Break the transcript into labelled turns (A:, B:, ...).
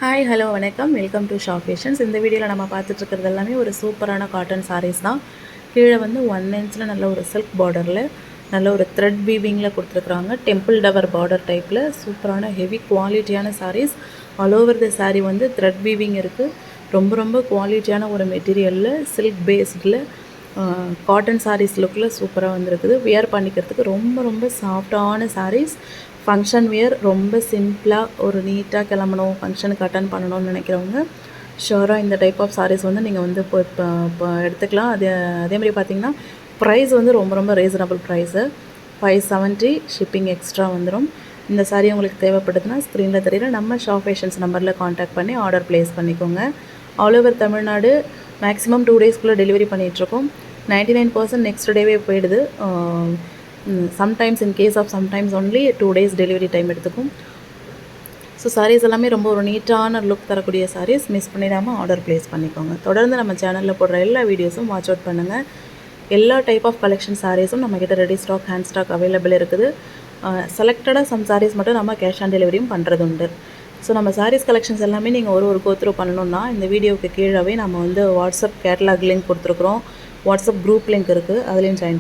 A: Hi hello வணக்கம், welcome to shop fashions. இந்த வீடியோவில் நம்ம பார்த்துட்டு இருக்கிறது எல்லாமே ஒரு சூப்பரான காட்டன் சாரீஸ் தான். கீழே வந்து 1 இன்ச்சில் நல்ல ஒரு சில்க் பார்டரில் நல்ல ஒரு த்ரெட் வீவிங்கில் கொடுத்துருக்குறாங்க. டெம்பிள் டவர் பார்டர் டைப்பில் சூப்பரான ஹெவி குவாலிட்டியான saris. All over the sari வந்து த்ரெட் வீவிங் இருக்குது. ரொம்ப ரொம்ப குவாலிட்டியான ஒரு மெட்டீரியலில் சில்க் பேஸ்டில் காட்டன் சாரீஸ் லுக்கில் சூப்பராக வந்துருக்குது. வியர் பண்ணிக்கிறதுக்கு ரொம்ப ரொம்ப சாஃப்டான சாரீஸ். ஃபங்க்ஷன் வியர், ரொம்ப சிம்பிளாக ஒரு நீட்டாக கிளம்பணும், ஃபங்க்ஷனுக்கு அட்டன் பண்ணணும்னு நினைக்கிறவங்க ஷூராக இந்த டைப் ஆஃப் சாரீஸ் வந்து நீங்கள் வந்து இப்போ எடுத்துக்கலாம். அதேமாதிரி பார்த்திங்கன்னா ப்ரைஸ் வந்து ரொம்ப ரொம்ப ரீசனபிள் ப்ரைஸு. 570 ஷிப்பிங் எக்ஸ்ட்ரா வந்துடும். இந்த சாரீ உங்களுக்கு தேவைப்படுதுன்னா ஸ்க்ரீனில் தெரியல நம்ம ஷாப் ஃபேஷன்ஸ் நம்பரில் காண்டாக்ட் பண்ணி ஆர்டர் ப்ளேஸ் பண்ணிக்கோங்க. ஆல் ஓவர் தமிழ்நாடு மேக்ஸிமம் 2 டேஸ்க்குள்ளே டெலிவரி பண்ணிகிட்ருக்கோம். 99% நெக்ஸ்ட் டேவே போயிடுது. Sometimes in case of sometimes only 2 days delivery time எடுத்துக்கும். ஸோ சாரீஸ் எல்லாமே ரொம்ப ஒரு நீட்டான லுக் தரக்கூடிய சாரீஸ். மிஸ் பண்ணிடாமல் ஆர்டர் ப்ளேஸ் பண்ணிக்கோங்க. தொடர்ந்து நம்ம சேனலில் போடுற எல்லா வீடியோஸும் வாட்ச் அவுட் பண்ணுங்கள். எல்லா டைப் ஆஃப் கலெக்ஷன் சாரீஸும் நம்மக்கிட்ட ready stock, hand stock available இருக்குது. செலக்டடாக சம் சாரீஸ் மட்டும் நம்ம கேஷ் ஆன் டெலிவரியும் பண்ணுறது உண்டு. ஸோ நம்ம சாரீஸ் கலெக்ஷன்ஸ் எல்லாமே நீங்கள் ஒரு கோத்ரூ பண்ணணுன்னா இந்த வீடியோவுக்கு கீழே நம்ம வந்து வாட்ஸ்அப் கேட்டலாக் லிங்க் கொடுத்துருக்குறோம். வாட்ஸ்அப் குரூப் லிங்க் இருக்குது, அதுலேயும் ஜாயின்